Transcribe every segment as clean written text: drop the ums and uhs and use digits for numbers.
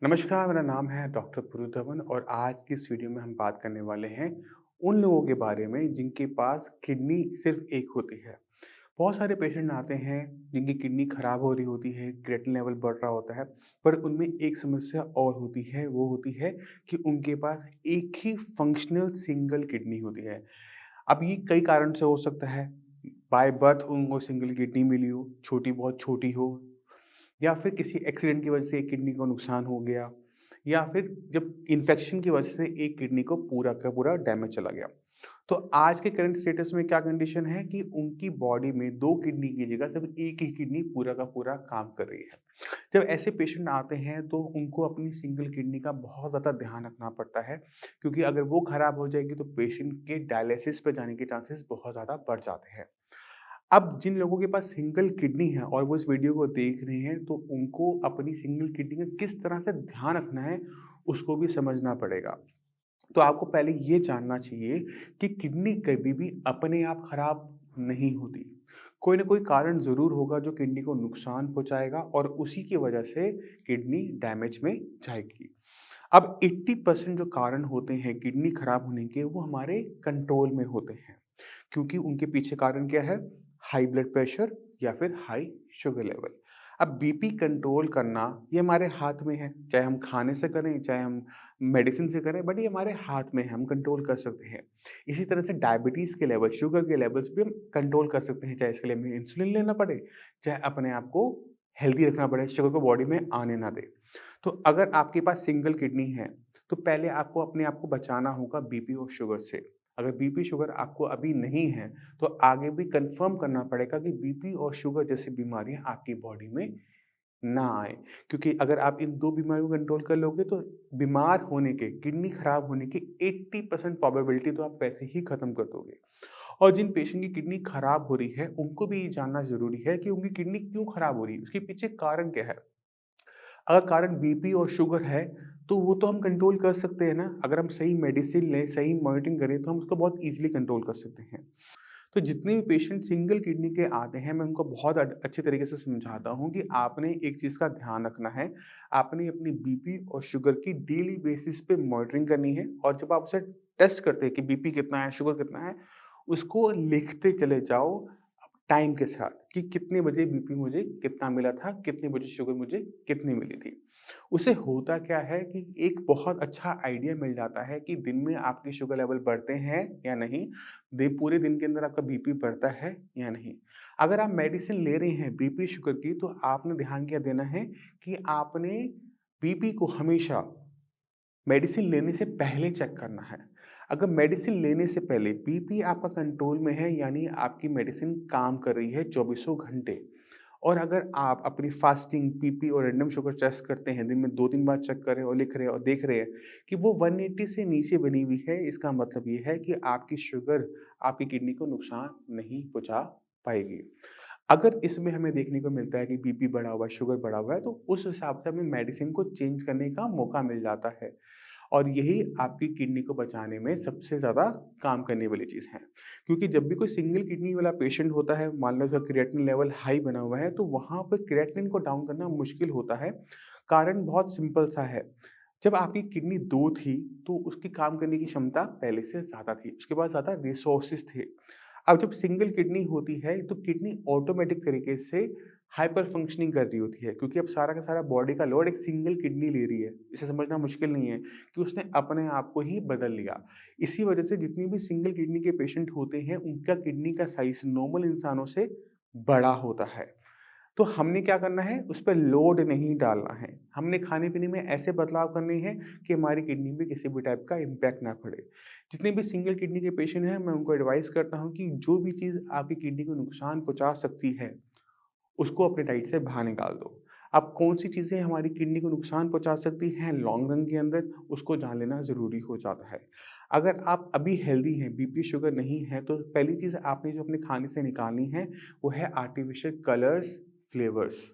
नमस्कार, मेरा नाम है डॉक्टर पुरु धवन और आज की इस वीडियो में हम बात करने वाले हैं उन लोगों के बारे में जिनके पास किडनी सिर्फ एक होती है। बहुत सारे पेशेंट आते हैं जिनकी किडनी खराब हो रही होती है, क्रिएटिनिन लेवल बढ़ रहा होता है, पर उनमें एक समस्या और होती है, वो होती है कि उनके पास एक ही फंक्शनल सिंगल किडनी होती है। अब ये कई कारण से हो सकता है, बाय बर्थ उनको सिंगल किडनी मिली हो, छोटी बहुत छोटी हो या फिर किसी एक्सीडेंट की वजह से एक किडनी को नुकसान हो गया या फिर जब इन्फेक्शन की वजह से एक किडनी को पूरा का पूरा डैमेज चला गया। तो आज के करंट स्टेटस में क्या कंडीशन है कि उनकी बॉडी में 2 किडनी की जगह सिर्फ एक ही किडनी पूरा का पूरा काम कर रही है। जब ऐसे पेशेंट आते हैं तो उनको अपनी सिंगल किडनी का बहुत ज़्यादा ध्यान रखना पड़ता है, क्योंकि अगर वो खराब हो जाएगी तो पेशेंट के डायलिसिस पे जाने के चांसेस बहुत ज़्यादा बढ़ जाते हैं। अब जिन लोगों के पास सिंगल किडनी है और वो इस वीडियो को देख रहे हैं, तो उनको अपनी सिंगल किडनी का किस तरह से ध्यान रखना है, उसको भी समझना पड़ेगा। तो आपको पहले ये जानना चाहिए कि किडनी कभी भी अपने आप खराब नहीं होती। कोई ना कोई कारण ज़रूर होगा जो किडनी को नुकसान पहुँचाएगा और उसी की वजह से किडनी डैमेज में जाएगी। अब 80% जो कारण होते हैं किडनी खराब होने के, वो हमारे कंट्रोल में होते हैं। क्योंकि उनके पीछे कारण क्या है? हाई ब्लड प्रेशर या फिर हाई शुगर लेवल। अब बीपी कंट्रोल करना ये हमारे हाथ में है, चाहे हम खाने से करें, चाहे हम मेडिसिन से करें, बट ये हमारे हाथ में है, हम कंट्रोल कर सकते हैं। इसी तरह से डायबिटीज़ के लेवल, शुगर के लेवल्स भी हम कंट्रोल कर सकते हैं, चाहे इसके लिए हमें इंसुलिन लेना पड़े, चाहे अपने आप को हेल्दी रखना पड़े, शुगर को बॉडी में आने ना दे। तो अगर आपके पास सिंगल किडनी है, तो पहले आपको अपने आप को बचाना होगा बीपी और शुगर से। अगर बीपी शुगर आपको अभी नहीं है, तो आगे भी कंफर्म करना पड़ेगा कि बीपी और शुगर जैसी बीमारियाँ आपकी बॉडी में ना आए। क्योंकि अगर आप इन 2 बीमारियों को कंट्रोल कर लोगे तो बीमार होने के, किडनी खराब होने की 80% प्रोबेबिलिटी तो आप वैसे ही खत्म कर दोगे। और जिन पेशेंट की किडनी खराब हो रही है, उनको भी ये जानना ज़रूरी है कि उनकी किडनी क्यों खराब हो रही है? उसके पीछे कारण क्या है? अगर कारण बीपी और शुगर है, तो वो तो हम कंट्रोल कर सकते हैं ना। अगर हम सही मेडिसिन लें, सही मॉनिटरिंग करें, तो हम उसको बहुत ईज़िली कंट्रोल कर सकते हैं। तो जितने भी पेशेंट सिंगल किडनी के आते हैं, मैं उनको बहुत अच्छे तरीके से समझाता हूँ कि आपने एक चीज़ का ध्यान रखना है, आपने अपनी बीपी और शुगर की डेली बेसिस पे मॉनिटरिंग करनी है और जब आप उसे टेस्ट करते हैं कि बीपी कितना है, शुगर कितना है, उसको लिखते चले जाओ टाइम के साथ कि कितने बजे बीपी मुझे कितना मिला था, कितने बजे शुगर मुझे कितनी मिली थी। उससे होता क्या है कि एक बहुत अच्छा आइडिया मिल जाता है कि दिन में आपके शुगर लेवल बढ़ते हैं या नहीं, पूरे दिन के अंदर आपका बीपी बढ़ता है या नहीं। अगर आप मेडिसिन ले रहे हैं बीपी शुगर की, तो आपने ध्यान क्या देना है कि आपने बीपी को हमेशा मेडिसिन लेने से पहले चेक करना है। अगर मेडिसिन लेने से पहले बीपी आपका कंट्रोल में है, यानी आपकी मेडिसिन काम कर रही है चौबीसों घंटे। और अगर आप अपनी फास्टिंग, बीपी और रैंडम शुगर टेस्ट करते हैं, दिन में 2-3 बार चेक कर रहे हैं और लिख रहे हैं और देख रहे हैं कि वो 180 से नीचे बनी हुई है, इसका मतलब ये है कि आपकी शुगर आपकी किडनी को नुकसान नहीं पहुँचा पाएगी। अगर इसमें हमें देखने को मिलता है कि बीपी बढ़ा हुआ है, शुगर बढ़ा हुआ है, तो उस हिसाब से हमें मेडिसिन को चेंज करने का मौका मिल जाता है। और यही आपकी किडनी को बचाने में सबसे ज़्यादा काम करने वाली चीज़ है। क्योंकि जब भी कोई सिंगल किडनी वाला पेशेंट होता है, मान लो उसका क्रिएटिनिन लेवल हाई बना हुआ है, तो वहाँ पर क्रिएटिनिन को डाउन करना मुश्किल होता है। कारण बहुत सिंपल सा है, जब आपकी किडनी 2 थी, तो उसकी काम करने की क्षमता पहले से ज़्यादा थी, उसके पास ज़्यादा रिसोर्सेज़ थे। अब जब सिंगल किडनी होती है, तो किडनी ऑटोमेटिक तरीके से हाइपर फंक्शनिंग कर रही होती है, क्योंकि अब सारा का सारा बॉडी का लोड एक सिंगल किडनी ले रही है। इसे समझना मुश्किल नहीं है कि उसने अपने आप को ही बदल लिया। इसी वजह से जितनी भी सिंगल किडनी के पेशेंट होते हैं, उनका किडनी का साइज़ नॉर्मल इंसानों से बड़ा होता है। तो हमने क्या करना है, उस पे लोड नहीं डालना है। हमने खाने-पीने में ऐसे बदलाव करने हैं कि हमारी किडनी पे किसी भी टाइप का इम्पैक्ट ना पड़े। जितने भी सिंगल किडनी के पेशेंट हैं, मैं उनको एडवाइस करता हूँ कि जो भी चीज़ आपकी किडनी को नुकसान पहुँचा सकती है, उसको अपने डाइट से बाहर निकाल दो। अब कौन-सी चीज़ें हमारी किडनी को नुकसान पहुँचा सकती हैं लॉन्ग रन के अंदर, उसको जान लेना ज़रूरी हो जाता है। अगर आप अभी हेल्दी हैं, बीपी शुगर नहीं है, तो पहली चीज़ आपने जो अपने खाने से निकालनी है, वो है आर्टिफ़िशियल कलर्स, फ्लेवर्स।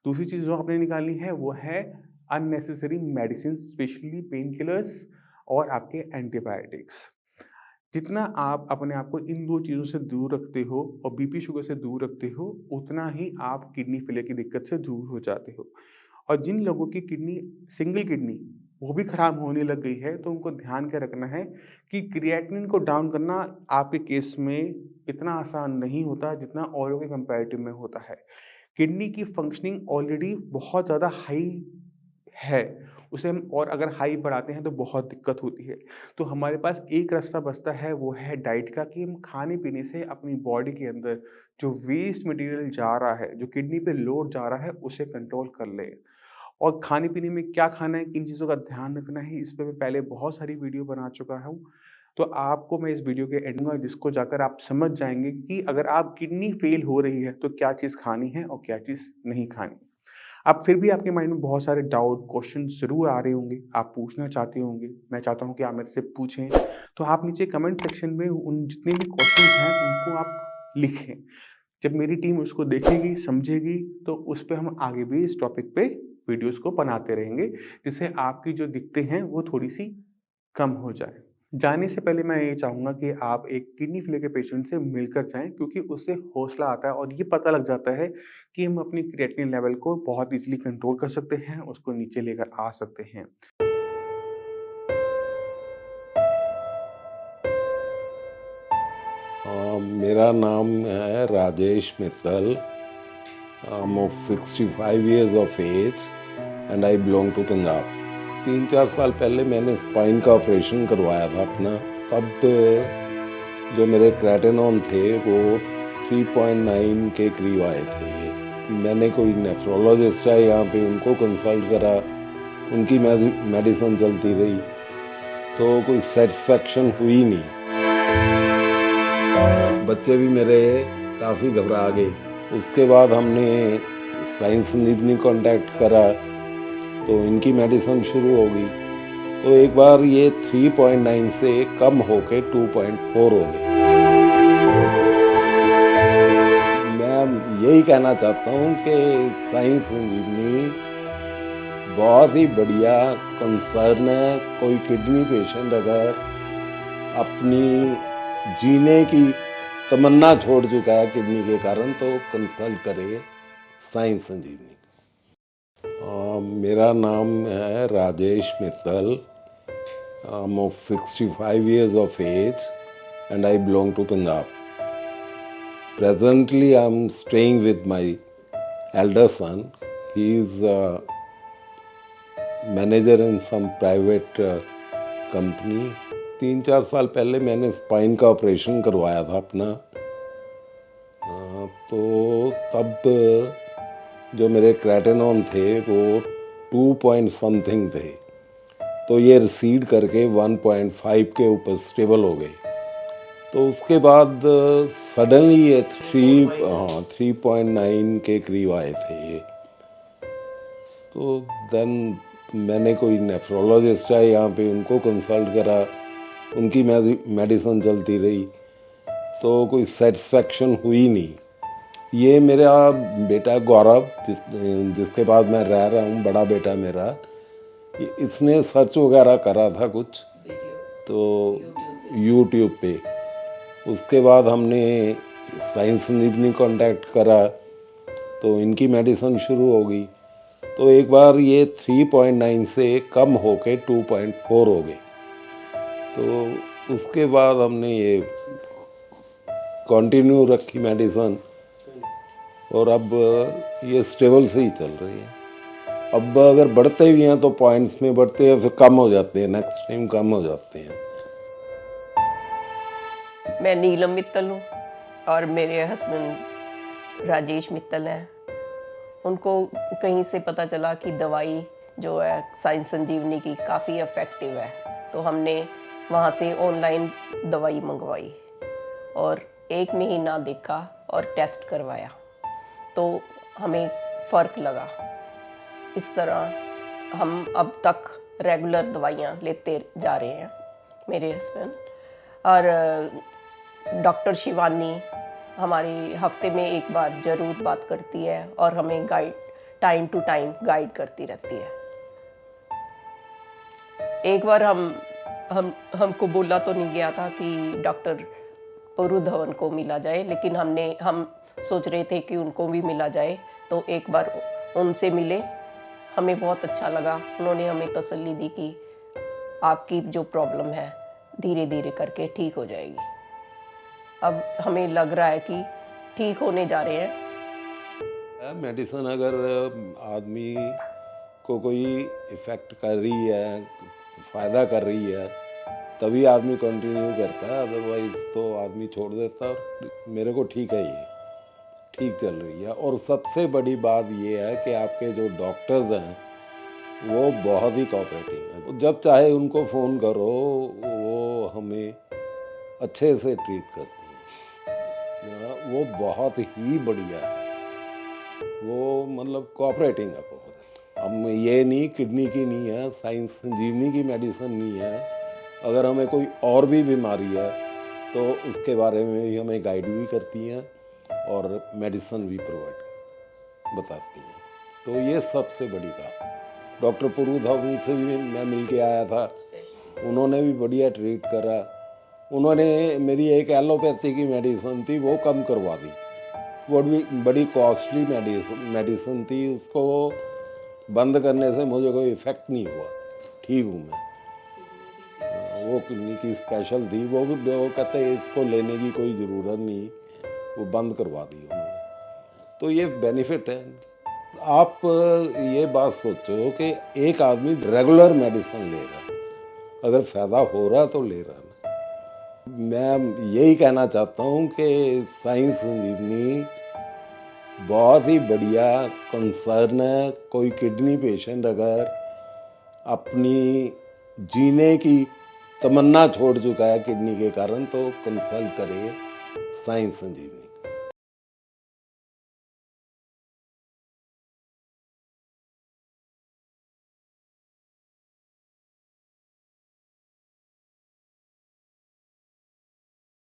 दूसरी चीज़ जो आपने निकालनी है, वो है unnecessary medicine, specially pain killers और आपके एंटीबायोटिक्स। जितना आप अपने आप को इन 2 चीज़ों से दूर रखते हो और बीपी शुगर से दूर रखते हो, उतना ही आप किडनी फेलियर की दिक्कत से दूर हो जाते हो। और जिन लोगों की किडनी सिंगल किडनी वो भी खराब होने लग गई है, तो उनको ध्यान क्या रखना है कि क्रिएटिनिन को डाउन करना आपके केस में इतना आसान नहीं होता जितना औरों के कंपैरेटिव में होता है। किडनी की फंक्शनिंग ऑलरेडी बहुत ज़्यादा हाई है, उसे हम और अगर हाई बढ़ाते हैं तो बहुत दिक्कत होती है। तो हमारे पास एक रास्ता बचता है, वो है डाइट का, कि हम खाने-पीने से अपनी बॉडी के अंदर जो वेस्ट मटीरियल जा रहा है, जो किडनी पे लोड जा रहा है, उसे कंट्रोल कर लें। और खाने-पीने में क्या खाना है, किन चीज़ों का ध्यान रखना है, इस पे मैं पहले बहुत सारी वीडियो बना चुका हूँ। तो आपको मैं इस वीडियो के एंड में जिसको जाकर आप समझ जाएँगे कि अगर आप किडनी फ़ेल हो रही है, तो क्या चीज़ खानी है और क्या चीज़ नहीं खानी। अब फिर भी आपके माइंड में बहुत सारे डाउट, क्वेश्चन ज़रूर आ रहे होंगे, आप पूछना चाहते होंगे। मैं चाहता हूँ कि आप मेरे से पूछें, तो आप नीचे कमेंट सेक्शन में उन जितने भी क्वेश्चन्स हैं, उनको आप लिखें। जब मेरी टीम उसको देखेगी, समझेगी, तो उस पे हम आगे भी इस टॉपिक पे वीडियोज़ को बनाते रहेंगे, जिससे आपकी जो दिक्कतें हैं, वो थोड़ी-सी कम हो जाएँ। जाने से पहले मैं ये चाहूँगा कि आप एक किडनी फेलियर के पेशेंट से मिलकर जाएँ, क्योंकि उससे हौसला आता है और ये पता लग जाता है कि हम अपनी क्रिएटिनिन लेवल को बहुत ईज़िली कंट्रोल कर सकते हैं, उसको नीचे लेकर आ सकते हैं। मेरा नाम है Rajesh Mittal. I'm of 65 years of age and I belong to Punjab. 3-4 साल पहले मैंने स्पाइन का ऑपरेशन करवाया था अपना. तब जो मेरे क्रेटिनॉन थे वो 3.9 के करीब आए थे. मैंने कोई नेफ्रोलॉजिस्ट है यहाँ पे, उनको कंसल्ट करा, उनकी मेडिसिन चलती रही, तो कोई सेटिस्फेक्शन हुई नहीं. बच्चे भी मेरे काफ़ी घबरा गए. उसके बाद हमने साइंस संजीवनी कॉन्टैक्ट करा, तो इनकी मेडिसिन शुरू हो गई. तो एक बार ये 3.9 से कम होके 2.4 हो गई. मैं यही कहना चाहता हूँ कि साइंस संजीवनी बहुत ही बढ़िया कंसर्न है. कोई किडनी पेशेंट अगर अपनी जीने की तमन्ना छोड़ चुका है किडनी के कारण, तो कंसल्ट करे साइंस संजीवनी. मेरा नाम है Rajesh Mittal. I'm of 65 years of age and I belong to Punjab. Presently I'm staying with my elder son. He is a manager in some private company. 3-4 साल पहले मैंने स्पाइन का ऑपरेशन करवाया था अपना. तो तब जो मेरे क्रेटिनॉन थे वो 2 पॉइंट समथिंग थे, तो ये रिसीड करके 1.5 के ऊपर स्टेबल हो गए. तो उसके बाद सडनली ये 3.9 के करीब आए थे ये. तो देन मैंने कोई नेफ्रोलॉजिस्ट है यहाँ पे, उनको कंसल्ट करा, उनकी मेडिसिन चलती रही, तो कोई सेटिस्फेक्शन हुई नहीं. ये मेरा बेटा गौरव, जिसके बाद मैं रह रहा हूँ, बड़ा बेटा मेरा, इसने सर्च वगैरह करा था कुछ तो यूट्यूब पे. उसके बाद हमने साइंस संजीवनी कॉन्टैक्ट करा, तो इनकी मेडिसिन शुरू हो गई. तो एक बार ये 3.9 से कम होके 2.4 हो गए. तो उसके बाद हमने ये कंटिन्यू रखी मेडिसिन, और अब ये स्टेबल से ही चल रही है. अब अगर बढ़ते भी हैं तो पॉइंट्स में बढ़ते हैं, फिर कम हो जाते हैं, नेक्स्ट टाइम कम हो जाते हैं. मैं नीलम मित्तल हूँ और मेरे हस्बैंड राजेश मित्तल हैं. उनको कहीं से पता चला कि दवाई जो है साइंस संजीवनी की काफ़ी इफ़ेक्टिव है, तो हमने वहाँ से ऑनलाइन दवाई मंगवाई और 1 महीना देखा और टेस्ट करवाया, तो हमें फ़र्क लगा. इस तरह हम अब तक रेगुलर दवाइयाँ लेते जा रहे हैं, मेरे हस्बैंड. और डॉक्टर शिवानी हमारी हफ्ते में एक बार ज़रूर बात करती है और हमें टाइम टू टाइम गाइड करती रहती है. एक बार हमको बोला तो नहीं गया था कि डॉक्टर पुरु धवन को मिला जाए, लेकिन हम सोच रहे थे कि उनको भी मिला जाए, तो एक बार उनसे मिले हमें बहुत अच्छा लगा। उन्होंने हमें तसल्ली दी कि आपकी जो प्रॉब्लम है धीरे धीरे करके ठीक हो जाएगी। अब हमें लग रहा है कि ठीक होने जा रहे हैं। मेडिसिन अगर आदमी को कोई इफ़ेक्ट कर रही है, फ़ायदा कर रही है, तभी आदमी कंटिन्यू करता है, अदरवाइज़ तो आदमी छोड़ देता है। और मेरे को ठीक है, ये ठीक चल रही है। और सबसे बड़ी बात ये है कि आपके जो डॉक्टर्स हैं वो बहुत ही कोऑपरेटिव हैं। जब चाहे उनको फ़ोन करो, वो हमें अच्छे से ट्रीट करती हैं। वो बहुत ही बढ़िया है, वो मतलब कोऑपरेटिंग है बहुत। हम ये नहीं, किडनी की नहीं है, साइंस संजीवनी की मेडिसिन नहीं है। अगर हमें कोई और भी बीमारी है तो उसके बारे में भी हमें गाइड भी करती हैं और मेडिसिन भी प्रोवाइड बताती हैं। तो ये सबसे बड़ी बात। डॉक्टर पुरुधवन से भी मैं मिल के आया था, उन्होंने भी बढ़िया ट्रीट करा। उन्होंने मेरी एक एलोपैथी की मेडिसिन थी वो कम करवा दी, वो भी बड़ी कॉस्टली मेडिसिन थी, उसको बंद करने से मुझे कोई इफ़ेक्ट नहीं हुआ, ठीक हूँ मैं। वो किडनी की स्पेशल थी, वो कहते हैं इसको लेने की कोई ज़रूरत नहीं, वो बंद करवा दी उन्होंने। तो ये बेनिफिट है। आप ये बात सोचो कि एक आदमी रेगुलर मेडिसिन ले रहा है, अगर फ़ायदा हो रहा तो ले रहा ना। मैं यही कहना चाहता हूँ कि साइंस संजीवनी बहुत ही बढ़िया कंसर्न है। कोई किडनी पेशेंट अगर अपनी जीने की तमन्ना छोड़ चुका है किडनी के कारण, तो कंसल्ट करे साइंस संजीवनी।